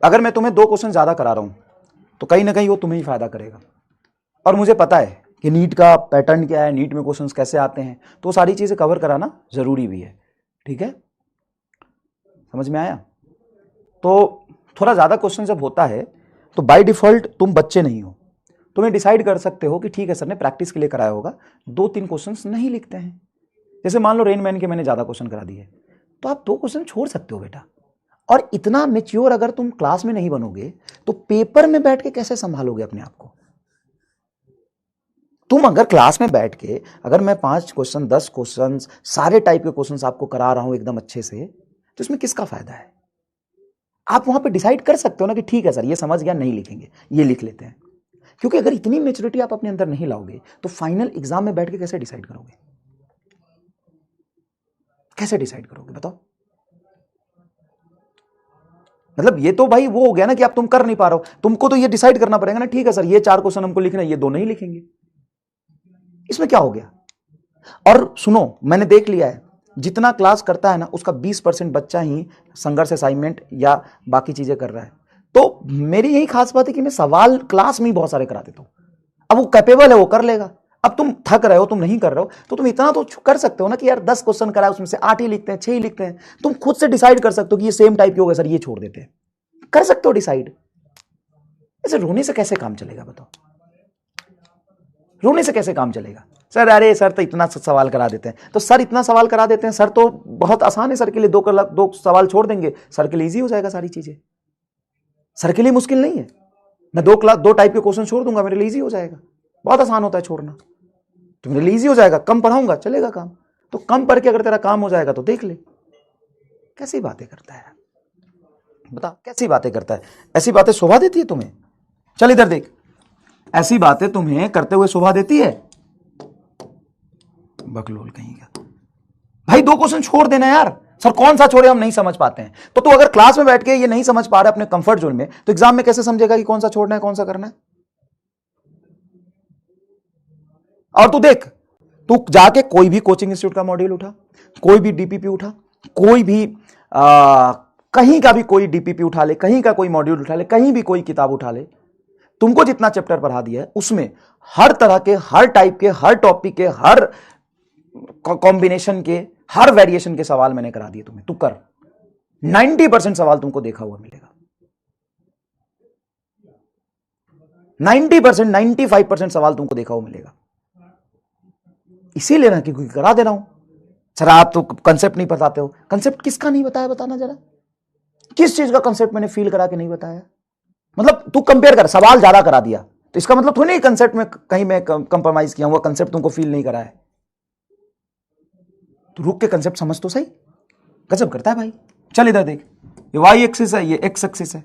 अगर मैं तुम्हें 2 क्वेश्चन ज्यादा करा रहा हूं तो कहीं ना कहीं वो तुम्हें ही फायदा करेगा। और मुझे पता है कि नीट का पैटर्न क्या है, नीट में क्वेश्चंस कैसे आते हैं, तो सारी चीजें कवर कराना जरूरी भी है। ठीक है, समझ में आया? तो थोड़ा ज्यादा क्वेश्चन जब होता है तो बाय डिफॉल्ट तुम बच्चे नहीं हो, तुम्हें डिसाइड कर सकते हो कि ठीक है सर ने प्रैक्टिस के लिए कराया होगा, 2-3 क्वेश्चंस नहीं लिखते हैं। जैसे मान लो रेन मैन के मैंने ज्यादा क्वेश्चन करा दिए, तो आप 2 क्वेश्चन छोड़ सकते हो बेटा। और इतना मेच्योर अगर तुम क्लास में नहीं बनोगे तो पेपर में बैठ के कैसे संभालोगे अपने आप को? तुम अगर क्लास में बैठ के, अगर मैं 5 क्वेश्चन 10 क्वेश्चन सारे टाइप के क्वेश्चन आपको करा रहा हूं एकदम अच्छे से, तो इसमें किसका फायदा है? आप वहां पे डिसाइड कर सकते हो ना कि ठीक है सर ये समझ गया, नहीं लिखेंगे, ये लिख लेते हैं। क्योंकि अगर इतनी मेच्योरिटी आप अपने अंदर नहीं लाओगे तो फाइनल एग्जाम में बैठ के कैसे डिसाइड करोगे? कैसे डिसाइड करोगे बताओ? मतलब ये तो भाई वो हो गया ना कि अब तुम कर नहीं पा रहे हो, तुमको तो ये डिसाइड करना पड़ेगा ना, ठीक है सर ये 4 क्वेश्चन हमको लिखना है, ये 2 नहीं लिखेंगे। इसमें क्या हो गया? और सुनो, मैंने देख लिया है जितना क्लास करता है ना उसका 20% बच्चा ही संघर्ष असाइनमेंट या बाकी चीजें कर रहा है। तो मेरी यही खास बात है कि मैं सवाल क्लास में ही बहुत सारे करा देता हूं। अब वो कैपेबल है, वो कर लेगा। अब तुम थक रहे हो, तुम नहीं कर रहे हो, तो तुम इतना तो कर सकते हो ना कि यार 10 क्वेश्चन कराए उसमें से 8 ही लिखते हैं, 6 ही लिखते हैं। तुम खुद से डिसाइड कर सकते हो कि ये सेम टाइप के हो गए सर, ये छोड़ देते हैं। कर सकते हो डिसाइड। ऐसे रोने से कैसे काम चलेगा बताओ? रोने से कैसे काम चलेगा? सर अरे सर तो इतना सवाल करा देते हैं, तो सर इतना सवाल करा देते हैं, सर तो बहुत आसान है सर के लिए, 2 सवाल छोड़ देंगे, सर के लिए इजी हो जाएगा सारी चीजें। सर के लिए मुश्किल नहीं है, मैं 2 टाइप के क्वेश्चन छोड़ दूंगा, मेरे लिए इजी हो जाएगा। बहुत आसान होता है छोड़ना, तो मेरे लिए इजी हो जाएगा, कम पढ़ाऊंगा चलेगा काम। तो कम पढ़ के अगर तेरा काम हो जाएगा तो देख ले। कैसी बातें करता है बता, कैसी बातें करता है? ऐसी बातें शोभा देती है तुम्हें? चल इधर देख, ऐसी बातें तुम्हें करते हुए शोभा देती है? बकलोल कहीं का। भाई 2 क्वेश्चन छोड़ देना यार। सर कौन सा छोड़े, हम नहीं समझ पाते हैं। तो तू अगर क्लास में बैठ के ये नहीं समझ पा रहा अपने कंफर्ट जोन में, तो एग्जाम में कैसे समझेगा कि कौन सा छोड़ना है, कौन सा करना है? और तू देख, तू जाके कोई भी कोचिंग इंस्टीट्यूट का मॉड्यूल उठा, कोई भी डीपीपी उठा, कोई भी कहीं का भी कोई डीपीपी उठा ले, कहीं का कोई मॉड्यूल उठा ले, कहीं भी कोई किताब उठा ले, तुमको जितना चैप्टर पढ़ा दिया है उसमें हर तरह के, हर टाइप के, हर टॉपिक के, हर कॉम्बिनेशन के, हर वेरिएशन के सवाल मैंने करा दिए तुम्हें। तू कर, 90% सवाल तुमको देखा हुआ मिलेगा। 90%, 95% सवाल तुमको देखा हुआ मिलेगा। इसीलिए ना क्योंकि करा दे रहा हूं। सर आप तो कंसेप्ट नहीं बताते हो। कंसेप्ट किसका नहीं बताया, बताना जरा। किस चीज का कंसेप्ट मैंने फील करा के नहीं बताया? मतलब तू कंपेयर कर, सवाल ज्यादा करा दिया तो इसका मतलब थोड़ी नहीं कंसेप्ट में कहीं मैं कंप्रोमाइज किया हुआ, कंसेप्ट तुमको फील नहीं करा है। तो रुक के कंसेप्ट समझ तो सही। गजब करता है भाई। चल इधर देख, ये वाई एक्सिस है, ये एक्स एक्सिस है।